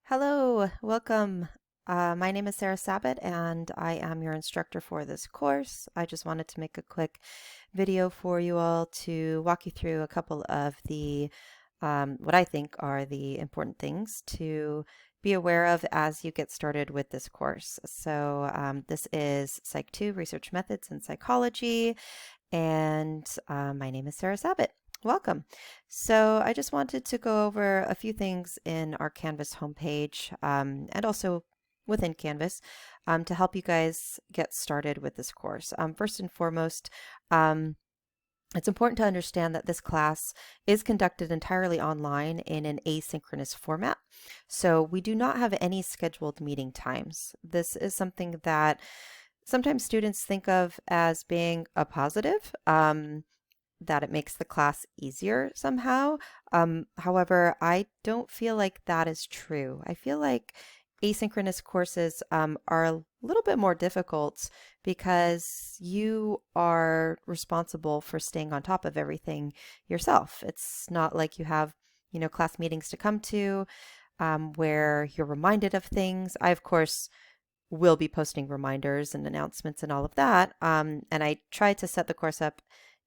Hello, welcome. My name is Sarah Sabat and I am your instructor for this course. I just wanted to make a quick video for you all to walk you through a couple of the what I think are the important things to be aware of as you get started with this course. This is Psych 2 Research Methods in Psychology, and my name is Sarah Sabat. Welcome. So I just wanted to go over a few things in our Canvas homepage and also within Canvas to help you guys get started with this course. First and foremost, it's important to understand that this class is conducted entirely online in an asynchronous format. So we do not have any scheduled meeting times. This is something that sometimes students think of as being a positive. That it makes the class easier somehow. However, I don't feel like that is true. I feel like asynchronous courses are a little bit more difficult because you are responsible for staying on top of everything yourself. It's not like you have, class meetings to come to where you're reminded of things. I, of course, will be posting reminders and announcements and all of that. And I try to set the course up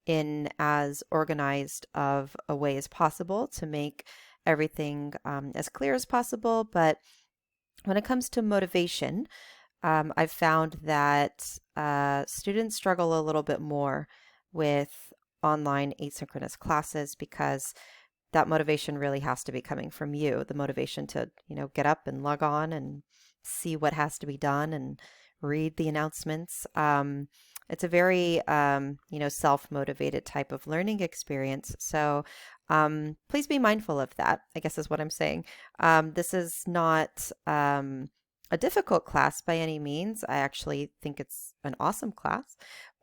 in as organized of a way as possible to make everything as clear as possible. But when it comes to motivation, I've found that students struggle a little bit more with online asynchronous classes because that motivation really has to be coming from you. The motivation to, get up and log on and see what has to be done and read the announcements. It's a very, self-motivated type of learning experience. So please be mindful of that, I guess is what I'm saying. This is not a difficult class by any means. I actually think it's an awesome class,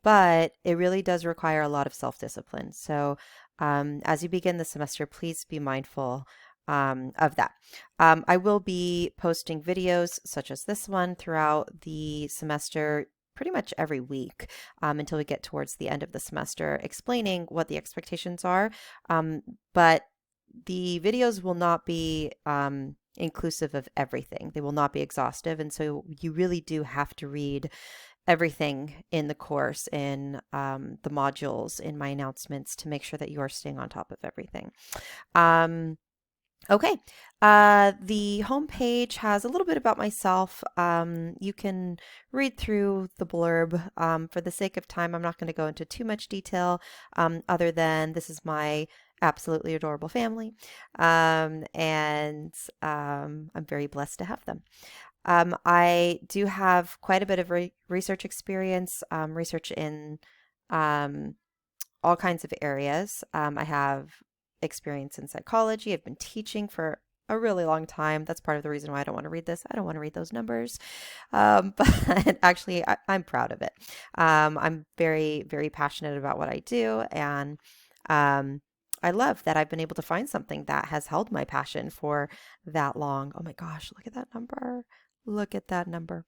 but it really does require a lot of self-discipline. So as you begin the semester, please be mindful of that. I will be posting videos such as this one throughout the semester, pretty much every week until we get towards the end of the semester, explaining what the expectations are. But the videos will not be inclusive of everything. They will not be exhaustive. And so you really do have to read everything in the course, in the modules, in my announcements to make sure that you are staying on top of everything. Okay, the homepage has a little bit about myself. You can read through the blurb. For the sake of time, I'm not going to go into too much detail other than this is my absolutely adorable family, and I'm very blessed to have them. I do have quite a bit of research experience, research in all kinds of areas. I have experience in psychology. I've been teaching for a really long time. That's part of the reason why I don't want to read this. I don't want to read those numbers. But actually, I'm proud of it. I'm very, very passionate about what I do. And I love that I've been able to find something that has held my passion for that long. Oh my gosh, look at that number. Look at that number.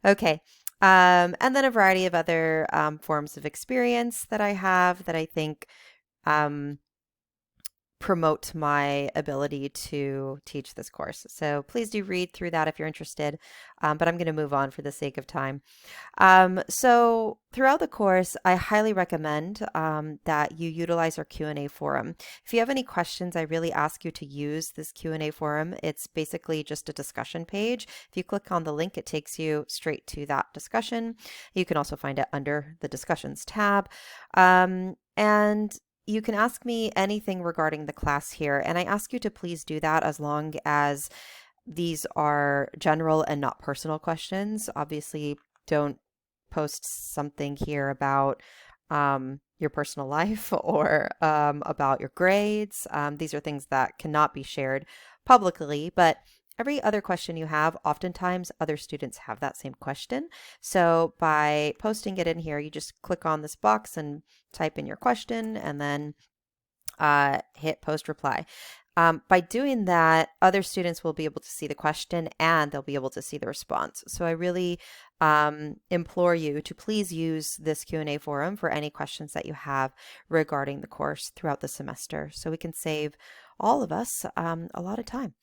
Okay. And then a variety of other forms of experience that I have that I think promote my ability to teach this course. So please do read through that if you're interested, but I'm going to move on for the sake of time. So throughout the course, I highly recommend that you utilize our Q&A forum. If you have any questions, I really ask you to use this Q&A forum. It's basically just a discussion page. If you click on the link, it takes you straight to that discussion. You can also find it under the discussions tab. And you can ask me anything regarding the class here, and I ask you to please do that as long as these are general and not personal questions. Obviously, don't post something here about your personal life or about your grades. These are things that cannot be shared publicly, but every other question you have, oftentimes other students have that same question. So by posting it in here, you just click on this box and type in your question and then hit post reply. By doing that, other students will be able to see the question and they'll be able to see the response. So I really implore you to please use this Q&A forum for any questions that you have regarding the course throughout the semester so we can save all of us a lot of time.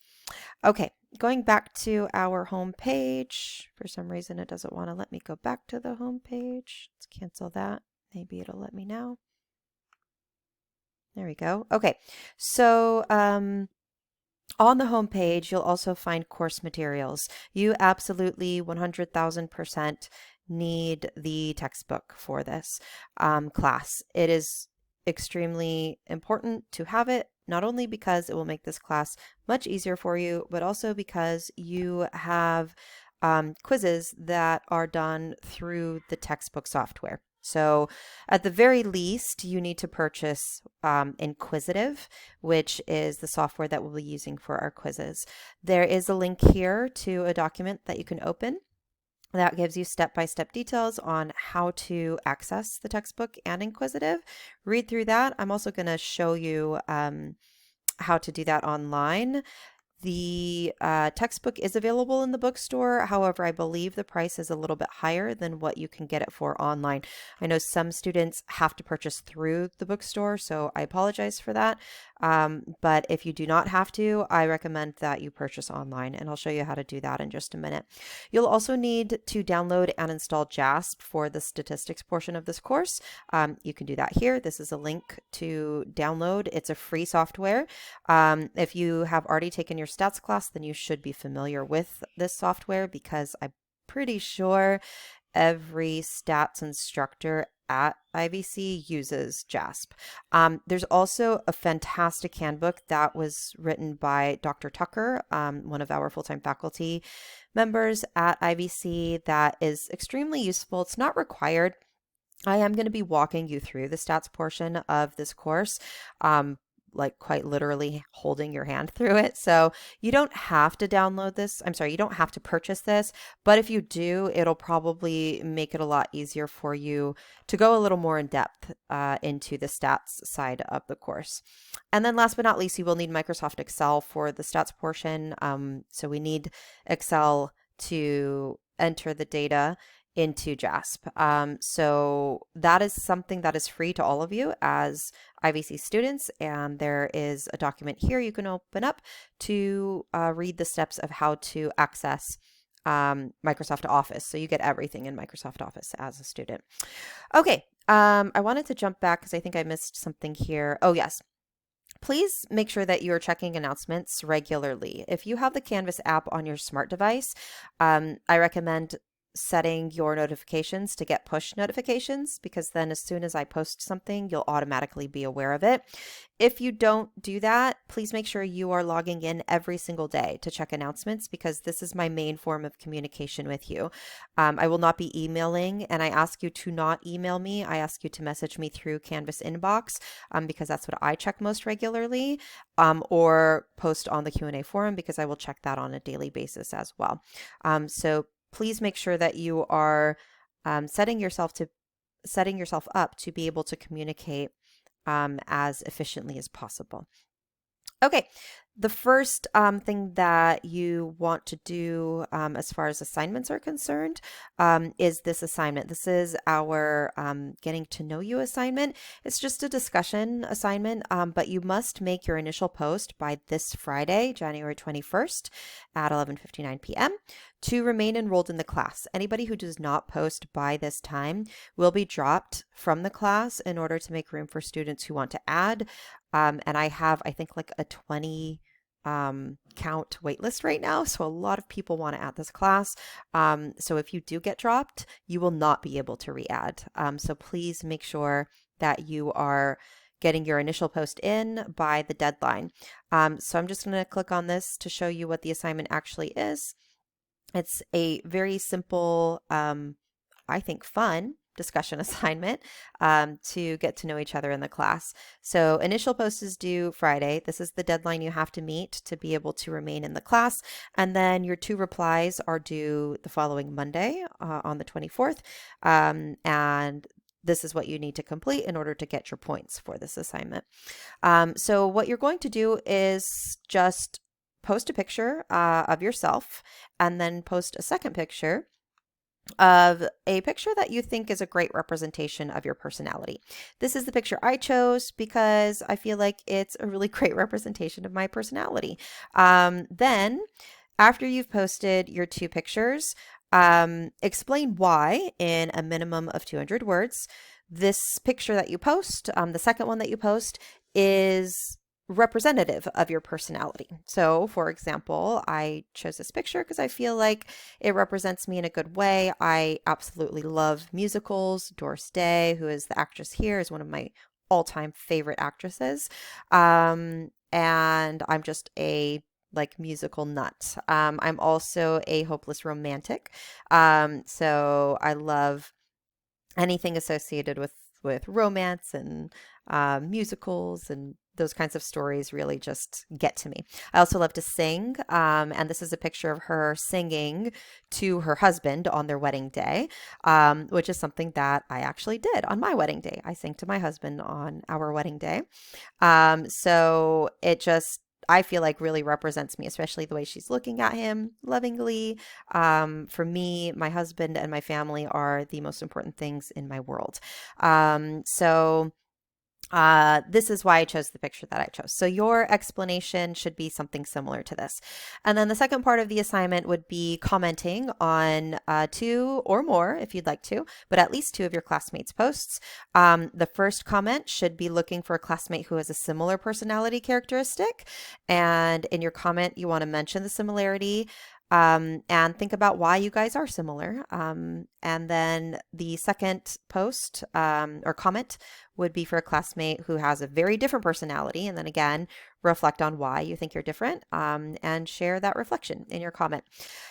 Okay, going back to our home page. For some reason, it doesn't want to let me go back to the home page. Let's cancel that. Maybe it'll let me now. There we go. Okay, so on the home page, you'll also find course materials. You absolutely 100,000% need the textbook for this class. It is extremely important to have it, not only because it will make this class much easier for you, but also because you have quizzes that are done through the textbook software. So at the very least, you need to purchase Inquisitive, which is the software that we'll be using for our quizzes. There is a link here to a document that you can open that gives you step-by-step details on how to access the textbook and Inquisitive. Read through that. I'm also going to show you how to do that online. The textbook is available in the bookstore. However, I believe the price is a little bit higher than what you can get it for online. I know some students have to purchase through the bookstore, so I apologize for that. But if you do not have to, I recommend that you purchase online, and I'll show you how to do that in just a minute. You'll also need to download and install JASP for the statistics portion of this course. You can do that here. This is a link to download. It's a free software. If you have already taken your stats class, then you should be familiar with this software because I'm pretty sure every stats instructor at IVC uses JASP. There's also a fantastic handbook that was written by Dr. Tucker, one of our full-time faculty members at IVC, that is extremely useful. It's not required. I am going to be walking you through the stats portion of this course. Like quite literally holding your hand through it. So you don't have to download this. I'm sorry, you don't have to purchase this, but if you do, it'll probably make it a lot easier for you to go a little more in depth into the stats side of the course. And then last but not least, you will need Microsoft Excel for the stats portion. So we need Excel to enter the data into JASP. So that is something that is free to all of you as IVC students, and there is a document here you can open up to read the steps of how to access Microsoft Office. So you get everything in Microsoft Office as a student. Okay, I wanted to jump back because I think I missed something here. Oh, yes. Please make sure that you are checking announcements regularly. If you have the Canvas app on your smart device, I recommend setting your notifications to get push notifications, because then as soon as I post something, you'll automatically be aware of it. If you don't do that, please make sure you are logging in every single day to check announcements, because this is my main form of communication with you. I will not be emailing, and I ask you to not email me. I ask you to message me through Canvas inbox, because that's what I check most regularly, or post on the Q&A forum, because I will check that on a daily basis as well. So please make sure that you are setting yourself up to be able to communicate as efficiently as possible. Okay, the first thing that you want to do as far as assignments are concerned is this assignment. This is our getting to know you assignment. It's just a discussion assignment, but you must make your initial post by this Friday, January 21st at 11:59 p.m. to remain enrolled in the class. Anybody who does not post by this time will be dropped from the class in order to make room for students who want to add. And I have, I think, like a 20 count waitlist right now. So a lot of people want to add this class. So if you do get dropped, you will not be able to re-add. So please make sure that you are getting your initial post in by the deadline. So I'm just going to click on this to show you what the assignment actually is. It's a very simple, I think fun discussion assignment to get to know each other in the class. So initial post is due Friday. This is the deadline you have to meet to be able to remain in the class. And then your 2 replies are due the following Monday on the 24th. And this is what you need to complete in order to get your points for this assignment. So what you're going to do is just post a picture of yourself and then post a second picture of a picture that you think is a great representation of your personality. This is the picture I chose because I feel like it's a really great representation of my personality. Then, after you've posted your two pictures, explain why in a minimum of 200 words. This picture that you post, the second one that you post, is representative of your personality. So, for example, I chose this picture because I feel like it represents me in a good way. I absolutely love musicals. Doris Day, who is the actress here, is one of my all-time favorite actresses. And I'm just a like musical nut. I'm also a hopeless romantic. So I love anything associated with romance and musicals and those kinds of stories really just get to me. I also love to sing, and this is a picture of her singing to her husband on their wedding day, which is something that I actually did on my wedding day. I sang to my husband on our wedding day. So it just, I feel like really represents me, especially the way she's looking at him lovingly. For me, my husband and my family are the most important things in my world. This is why I chose the picture that I chose. So your explanation should be something similar to this. And then the second part of the assignment would be commenting on two or more, if you'd like to, but at least two of your classmates' posts. The first comment should be looking for a classmate who has a similar personality characteristic. And in your comment, you want to mention the similarity. And think about why you guys are similar. And then the second post or comment would be for a classmate who has a very different personality. And then again, reflect on why you think you're different and share that reflection in your comment.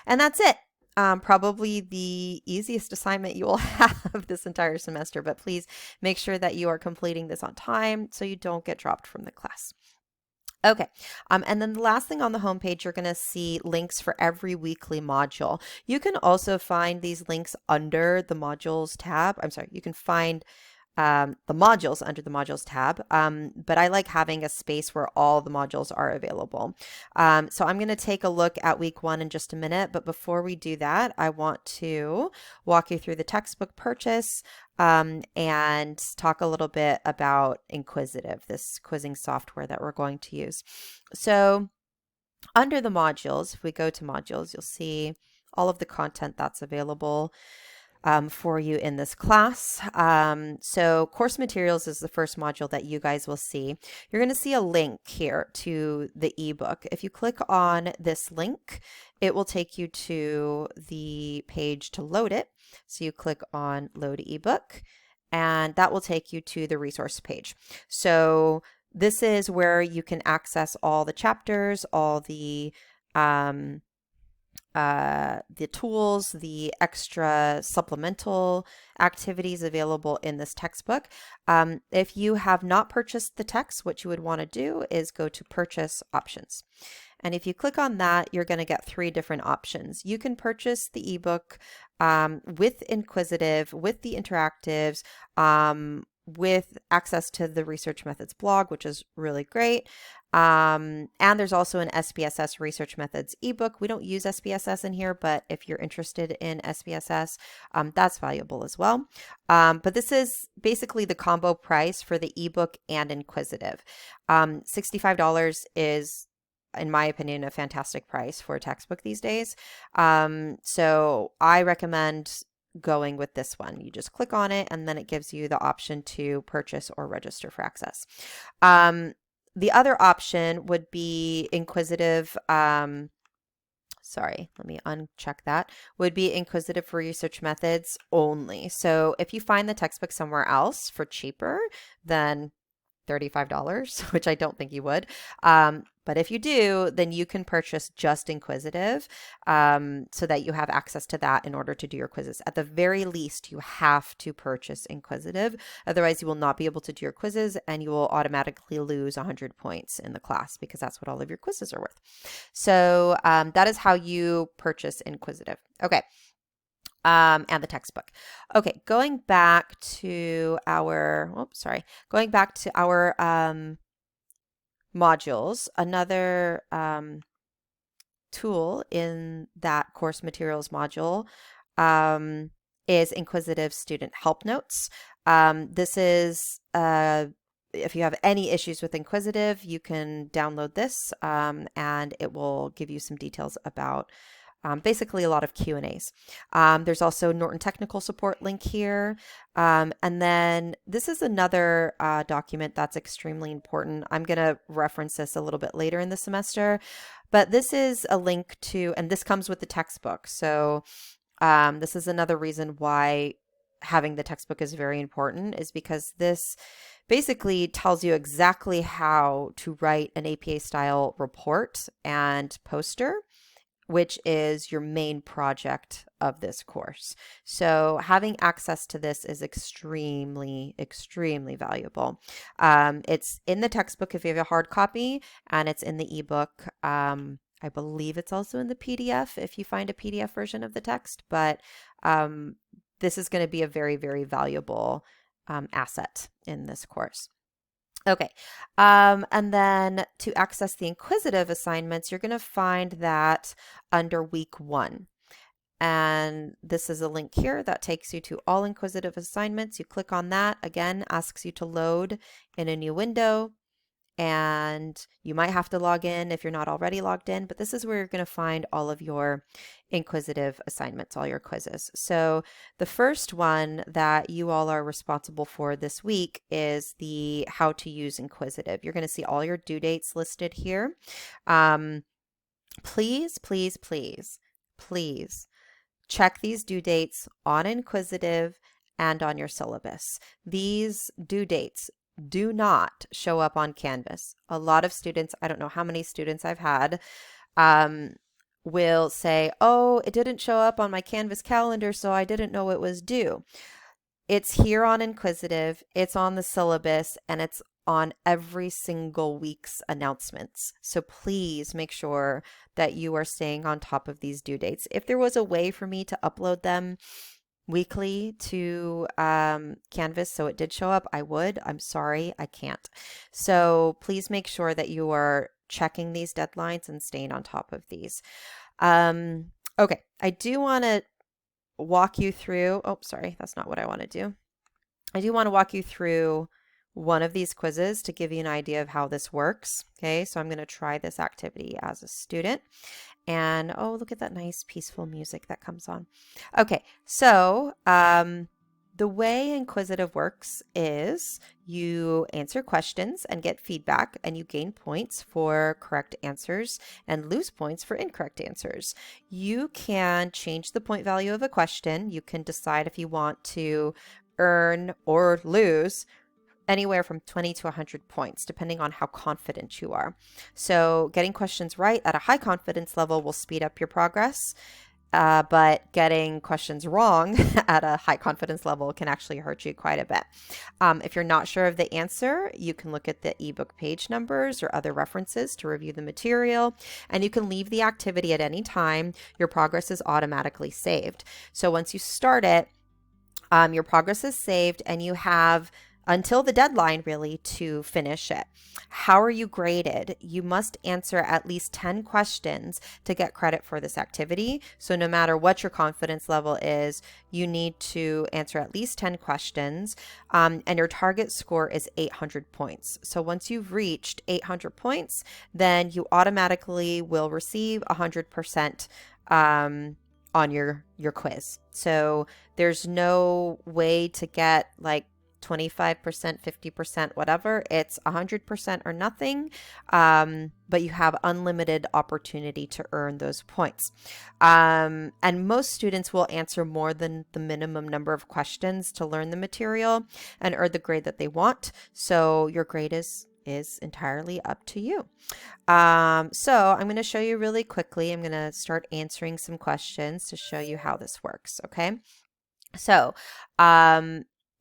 And that's it. Probably the easiest assignment you will have this entire semester, but please make sure that you are completing this on time so you don't get dropped from the class. Okay, and then the last thing on the homepage, you're going to see links for every weekly module. You can also find these links under the modules tab. I'm sorry, you can find the modules under the modules tab, but I like having a space where all the modules are available. So I'm going to take a look at week 1 in just a minute, but before we do that, I want to walk you through the textbook purchase and talk a little bit about Inquisitive, this quizzing software that we're going to use. So under the modules, if we go to modules, you'll see all of the content that's available for you in this class. So course materials is the first module that you guys will see. You're going to see a link here to the ebook. If you click on this link, it will take you to the page to load it. So you click on load ebook, and that will take you to the resource page. So this is where you can access all the chapters, all the tools, the extra supplemental activities available in this textbook. If you have not purchased the text, what you would want to do is go to purchase options. And if you click on that, you're going to get 3 different options. You can purchase the ebook with Inquisitive, with the interactives, with access to the Research Methods blog, which is really great. And there's also an SPSS Research Methods ebook. We don't use SPSS in here, but if you're interested in SPSS, that's valuable as well. But this is basically the combo price for the ebook and Inquisitive. $65 is, in my opinion, a fantastic price for a textbook these days. So I recommend going with this one. You just click on it and then it gives you the option to purchase or register for access. The other option would be Inquisitive. Sorry, let me uncheck that. Would be Inquisitive for Research Methods only. So if you find the textbook somewhere else for cheaper than $35, which I don't think you would. But if you do, then you can purchase just Inquisitive so that you have access to that in order to do your quizzes. At the very least, you have to purchase Inquisitive. Otherwise, you will not be able to do your quizzes and you will automatically lose 100 points in the class because that's what all of your quizzes are worth. So that is how you purchase Inquisitive. Okay. And the textbook. Okay, going back to our, going back to our modules, another tool in that course materials module is Inquisitive Student Help Notes. This is if you have any issues with Inquisitive, you can download this, and it will give you some details about basically a lot of Q&As. There's also Norton Technical Support link here. And then this is another document that's extremely important. I'm going to reference this a little bit later in the semester, but this is a link to, and this comes with the textbook. So this is another reason why having the textbook is very important, is because this basically tells you exactly how to write an APA style report and poster, which is your main project of this course. So having access to this is extremely, extremely valuable. It's in the textbook if you have a hard copy, and it's in the ebook. I believe it's also in the PDF if you find a PDF version of the text, but this is going to be a very, very valuable asset in this course. Okay, and then to access the Inquisitive assignments, you're going to find that under week 1. And this is a link here that takes you to all Inquisitive assignments. You click on that, again, asks you to load in a new window. And you might have to log in if you're not already logged in, but this is where you're going to find all of your Inquisitive assignments, all your quizzes. So the first one that you all are responsible for this week is the how to use Inquisitive. You're going to see all your due dates listed here. Please, please, please, please check these due dates on Inquisitive and on your syllabus. These due dates do not show up on Canvas. A lot of students, I don't know how many students I've had, will say, oh, it didn't show up on my Canvas calendar, so I didn't know it was due. It's here on Inquisitive, it's on the syllabus, and it's on every single week's announcements. So please make sure that you are staying on top of these due dates. If there was a way for me to upload them weekly to Canvas so it did show up, I would. I'm sorry, I can't. So please make sure that you are checking these deadlines and staying on top of these. Okay, I do want to walk you through, oh, sorry, that's not what I want to do. I do want to walk you through one of these quizzes to give you an idea of how this works. Okay, so I'm going to try this activity as a student. And oh, look at that nice peaceful music that comes on. Okay, so the way Inquisitive works is you answer questions and get feedback, and you gain points for correct answers and lose points for incorrect answers. You can change the point value of a question. You can decide if you want to earn or lose anywhere from 20 to 100 points, depending on how confident you are. So getting questions right at a high confidence level will speed up your progress, but getting questions wrong at a high confidence level can actually hurt you quite a bit. If you're not sure of the answer, you can look at the ebook page numbers or other references to review the material, and you can leave the activity at any time. Your progress is automatically saved. So once you start it, your progress is saved, and you have until the deadline really to finish it. How are you graded? You must answer at least 10 questions to get credit for this activity. So no matter what your confidence level is, you need to answer at least 10 questions, and your target score is 800 points. So once you've reached 800 points, then you automatically will receive 100% on your quiz. So there's no way to get like 25%, 50%, whatever. It's 100% or nothing, but you have unlimited opportunity to earn those points. And most students will answer more than the minimum number of questions to learn the material and earn the grade that they want. So your grade is entirely up to you. So I'm going to show you really quickly. I'm going to start answering some questions to show you how this works. Okay. So,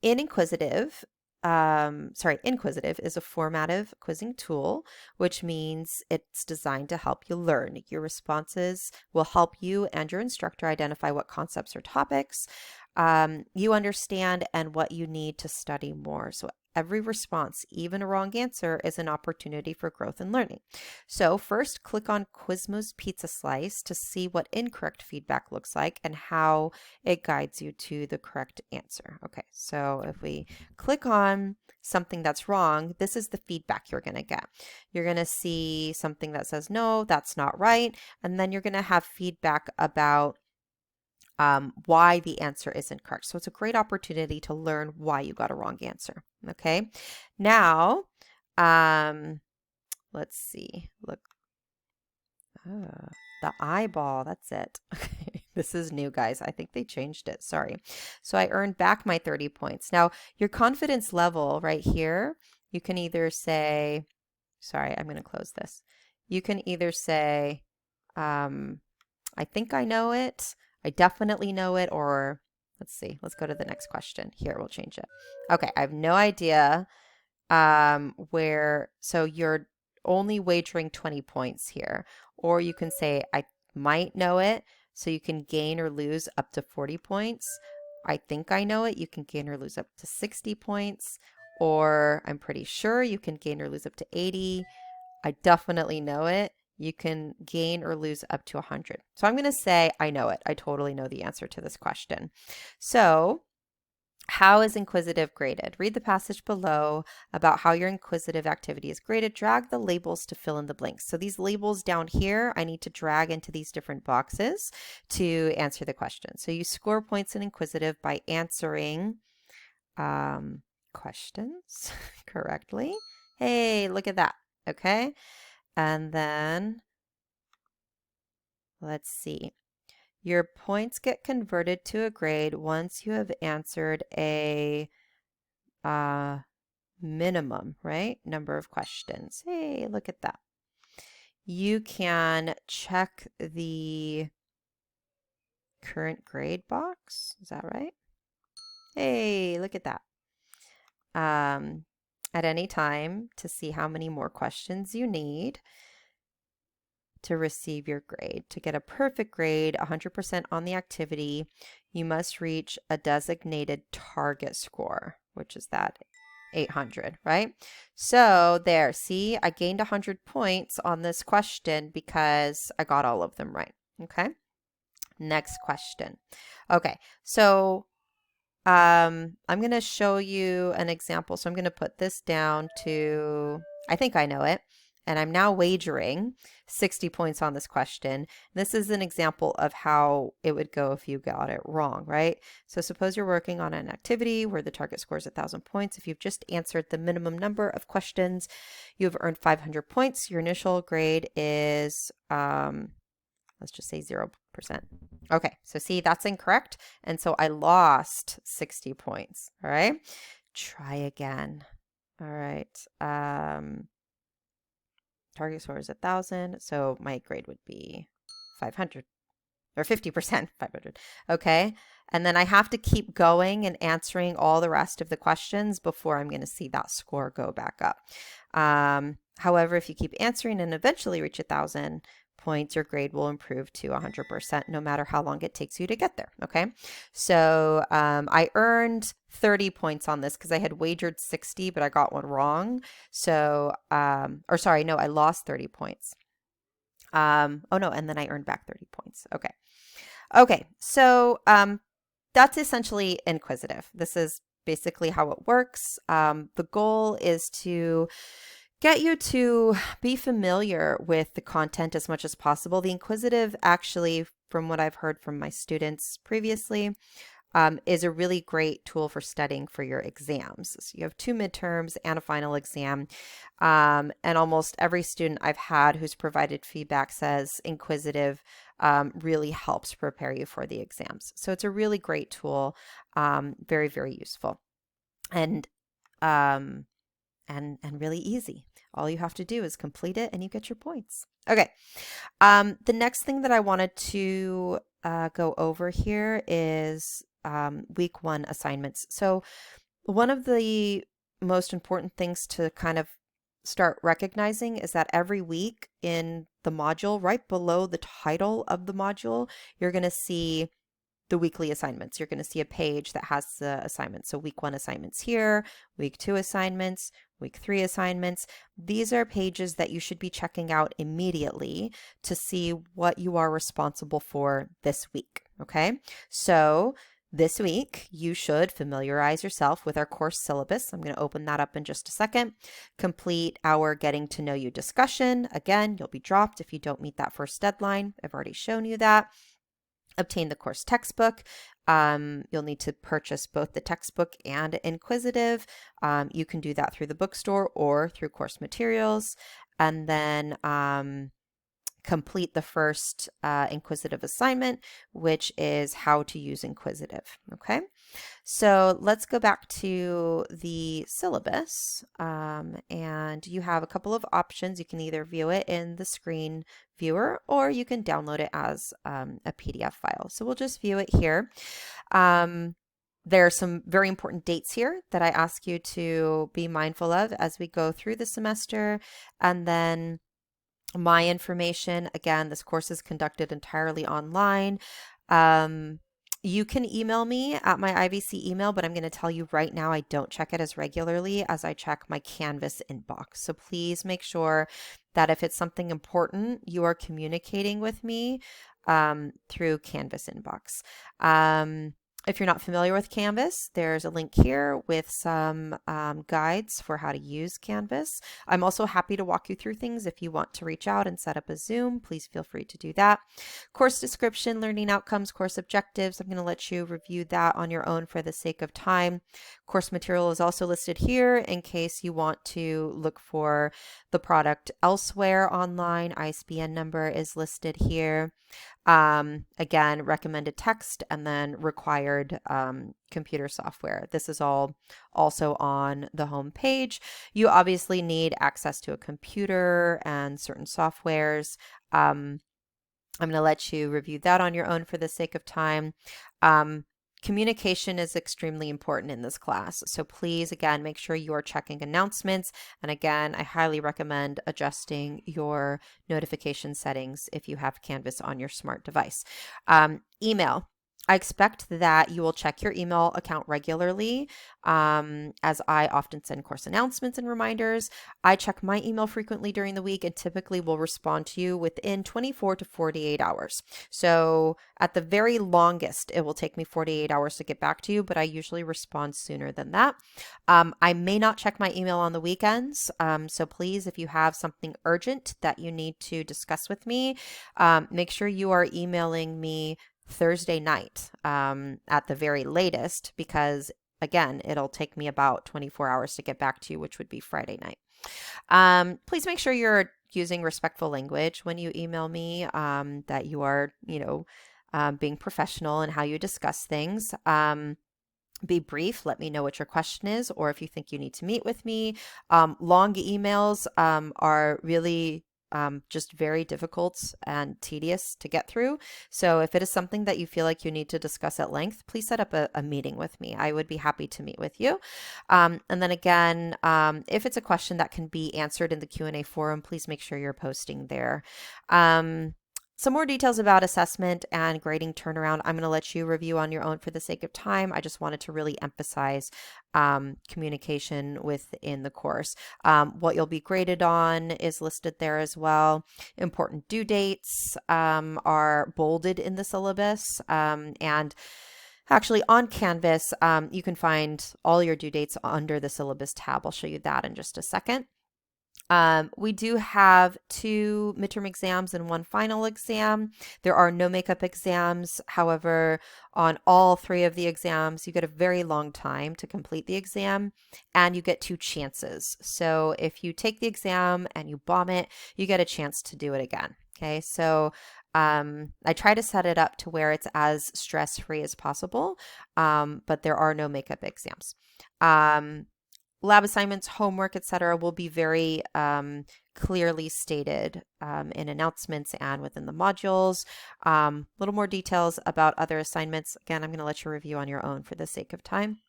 in Inquisitive, Inquisitive is a formative quizzing tool, which means it's designed to help you learn. Your responses will help you and your instructor identify what concepts or topics you understand and what you need to study more. So every response, even a wrong answer, is an opportunity for growth and learning. So first, click on Quizmo's Pizza Slice to see what incorrect feedback looks like and how it guides you to the correct answer. Okay, so if we click on something that's wrong, this is the feedback you're going to get. You're going to see something that says, no, that's not right. And then you're going to have feedback about why the answer isn't correct. So it's a great opportunity to learn why you got a wrong answer. Okay, now let's see. Look, the eyeball. That's it. Okay, this is new, guys. I think they changed it. Sorry. So I earned back my 30 points. Now your confidence level right here, you can either say, sorry, I'm going to close this. You can either say, I think I know it, I definitely know it, or let's see, let's go to the next question. Here, we'll change it. Okay, I have no idea so you're only wagering 20 points here. Or you can say, I might know it, so you can gain or lose up to 40 points. I think I know it, you can gain or lose up to 60 points. Or I'm pretty sure, you can gain or lose up to 80. I definitely know it, you can gain or lose up to 100. So I'm going to say I know it. I totally know the answer to this question. So how is inquisitive graded? Read the passage below about how your inquisitive activity is graded. Drag the labels to fill in the blanks. So these labels down here, I need to drag into these different boxes to answer the question. So you score points in inquisitive by answering questions correctly. Hey, look at that. Okay. And then let's see. Your points get converted to a grade once you have answered a minimum, right? Number of questions. Hey, look at that. You can check the current grade box. Is that right? Hey, look at that. At any time to see how many more questions you need to receive your grade. To get a perfect grade, 100% on the activity, you must reach a designated target score, which is that 800, right? So there, see, I gained 100 points on this question because I got all of them right. Okay, next question. Okay, so I'm going to show you an example. So I'm going to put this down to, I think I know it. And I'm now wagering 60 points on this question. This is an example of how it would go if you got it wrong, right? So suppose you're working on an activity where the target score is 1,000 points. If you've just answered the minimum number of questions, you've earned 500 points. Your initial grade is, let's just say 0%. Okay, so see, that's incorrect. And so I lost 60 points, all right? Try again. All right. Target score is 1,000, so my grade would be 500 or 50%, 500. Okay, and then I have to keep going and answering all the rest of the questions before I'm going to see that score go back up. However, if you keep answering and eventually reach 1,000 points, your grade will improve to 100% no matter how long it takes you to get there. Okay, so I earned 30 points on this because I had wagered 60, but I got one wrong. So, or sorry, no, I lost 30 points. Oh no, and then I earned back 30 points. Okay. Okay, so that's essentially inquisitive. This is basically how it works. The goal is to get you to be familiar with the content as much as possible. The inquisitive, actually, from what I've heard from my students previously, is a really great tool for studying for your exams. So you have 2 midterms and a final exam. And almost every student I've had who's provided feedback says inquisitive really helps prepare you for the exams. So it's a really great tool, very, very useful. And really easy. All you have to do is complete it and you get your points. Okay. The next thing that I wanted to go over here is week 1 assignments. So one of the most important things to kind of start recognizing is that every week in the module, right below the title of the module, you're going to see the weekly assignments. You're going to see a page that has the assignments. So week 1 assignments here, week 2 assignments, week 3 assignments. These are pages that you should be checking out immediately to see what you are responsible for this week. Okay, so this week, you should familiarize yourself with our course syllabus. I'm going to open that up in just a second. Complete our getting to know you discussion. Again, you'll be dropped if you don't meet that first deadline. I've already shown you that. Obtain the course textbook. You'll need to purchase both the textbook and Inquisitive. You can do that through the bookstore or through course materials. And then complete the first Inquisitive assignment, which is how to use Inquisitive. Okay, so let's go back to the syllabus, and you have a couple of options. You can either view it in the screen viewer or you can download it as a PDF file. So we'll just view it here. There are some very important dates here that I ask you to be mindful of as we go through the semester, and then my information. Again, this course is conducted entirely online. You can email me at my IVC email, but I'm going to tell you right now I don't check it as regularly as I check my Canvas inbox. So please make sure that if it's something important, you are communicating with me through Canvas inbox. If you're not familiar with Canvas, there's a link here with some guides for how to use Canvas. I'm also happy to walk you through things. If you want to reach out and set up a Zoom, please feel free to do that. Course description, learning outcomes, course objectives. I'm going to let you review that on your own for the sake of time. Course material is also listed here in case you want to look for the product elsewhere online. ISBN number is listed here. Again, recommended text and then required computer software. This is all also on the home page. You obviously need access to a computer and certain softwares. I'm going to let you review that on your own for the sake of time. Communication is extremely important in this class. So please, again, make sure you are checking announcements. And again, I highly recommend adjusting your notification settings if you have Canvas on your smart device. Email. I expect that you will check your email account regularly, as I often send course announcements and reminders. I check my email frequently during the week and typically will respond to you within 24 to 48 hours. So at the very longest, it will take me 48 hours to get back to you, but I usually respond sooner than that. I may not check my email on the weekends. So please, if you have something urgent that you need to discuss with me, make sure you are emailing me Thursday night at the very latest, because again, it'll take me about 24 hours to get back to you, which would be Friday night. Please make sure you're using respectful language when you email me, that you are, being professional in how you discuss things. Be brief. Let me know what your question is, or if you think you need to meet with me. Long emails are really just very difficult and tedious to get through. So if it is something that you feel like you need to discuss at length, please set up a meeting with me. I would be happy to meet with you. And then again, if it's a question that can be answered in the Q&A forum, please make sure you're posting there. Some more details about assessment and grading turnaround, I'm going to let you review on your own for the sake of time. I just wanted to really emphasize communication within the course. What you'll be graded on is listed there as well. Important due dates are bolded in the syllabus, and actually on Canvas, you can find all your due dates under the syllabus tab. I'll show you that in just a second. We do have 2 midterm exams and 1 final exam. There are no makeup exams. However, on all 3 of the exams, you get a very long time to complete the exam, and you get 2 chances. So if you take the exam and you bomb it, you get a chance to do it again. Okay, so I try to set it up to where it's as stress-free as possible, but there are no makeup exams. Lab assignments, homework, etc., will be very clearly stated in announcements and within the modules. A little more details about other assignments. Again, I'm going to let you review on your own for the sake of time.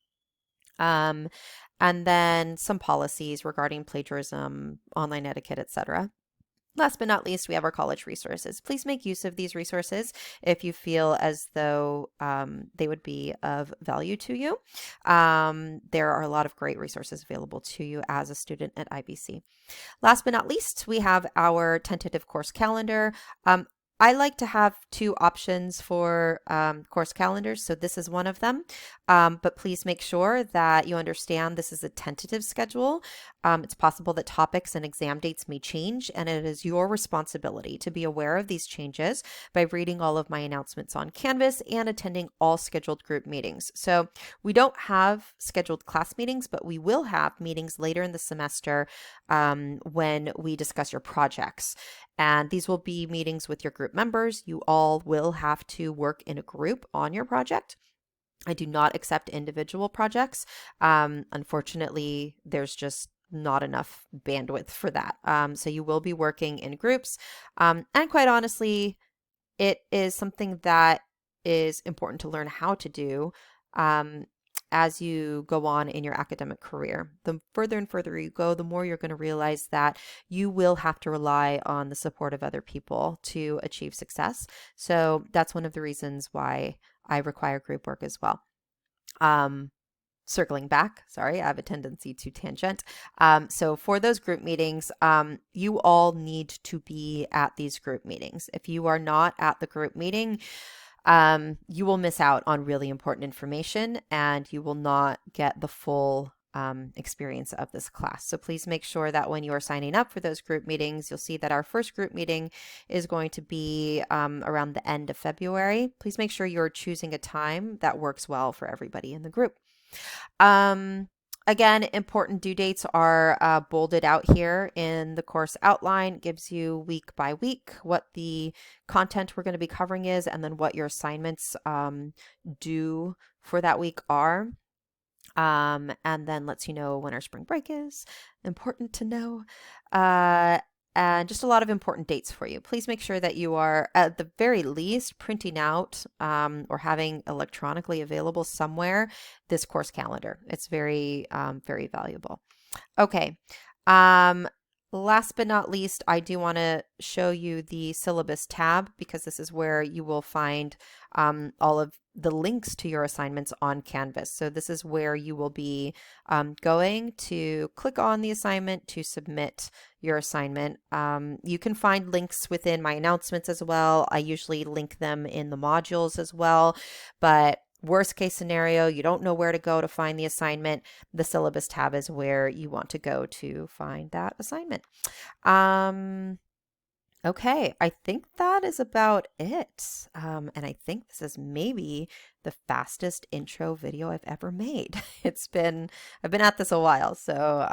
And then some policies regarding plagiarism, online etiquette, etc. Last but not least, we have our college resources. Please make use of these resources if you feel as though they would be of value to you. There are a lot of great resources available to you as a student at IVC. Last but not least, we have our tentative course calendar. I like to have two options for course calendars, so this is one of them. But please make sure that you understand this is a tentative schedule. It's possible that topics and exam dates may change, and it is your responsibility to be aware of these changes by reading all of my announcements on Canvas and attending all scheduled group meetings. So we don't have scheduled class meetings, but we will have meetings later in the semester when we discuss your projects. And these will be meetings with your group members. You all will have to work in a group on your project. I do not accept individual projects. Unfortunately, there's just not enough bandwidth for that. So you will be working in groups. And quite honestly, it is something that is important to learn how to do as you go on in your academic career. The further and further you go, the more you're going to realize that you will have to rely on the support of other people to achieve success. So that's one of the reasons why I require group work as well. Circling back, sorry, I have a tendency to tangent. So for those group meetings, you all need to be at these group meetings. If you are not at the group meeting, you will miss out on really important information and you will not get the full experience of this class. So please make sure that when you are signing up for those group meetings, you'll see that our first group meeting is going to be around the end of February. Please make sure you're choosing a time that works well for everybody in the group. Again, important due dates are bolded out here in the course outline. It gives you week by week what the content we're going to be covering is, and then what your assignments due for that week are. And then lets you know when our spring break is. Important to know. And just a lot of important dates for you. Please make sure that you are, at the very least, printing out or having electronically available somewhere this course calendar. It's very, very valuable. Okay. Last but not least, I do want to show you the syllabus tab because this is where you will find all of the links to your assignments on Canvas. So this is where you will be going to click on the assignment to submit your assignment. You can find links within my announcements as well. I usually link them in the modules as well, but worst case scenario, you don't know where to go to find the assignment. The syllabus tab is where you want to go to find that assignment. Okay, I think that is about it. And I think this is maybe the fastest intro video I've ever made. I've been at this a while, so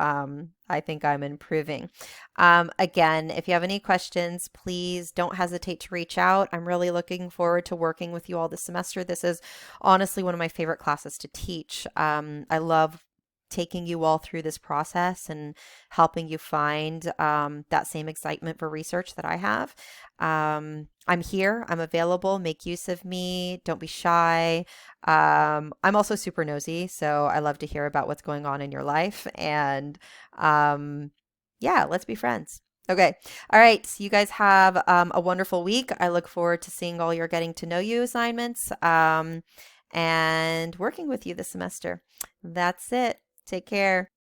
I think I'm improving. Again, if you have any questions, please don't hesitate to reach out. I'm really looking forward to working with you all this semester. This is honestly one of my favorite classes to teach. I love taking you all through this process and helping you find that same excitement for research that I have. I'm here, I'm available, make use of me, don't be shy. I'm also super nosy, so I love to hear about what's going on in your life. And yeah, let's be friends. Okay. All right. So you guys have a wonderful week. I look forward to seeing all your getting to know you assignments and working with you this semester. That's it. Take care.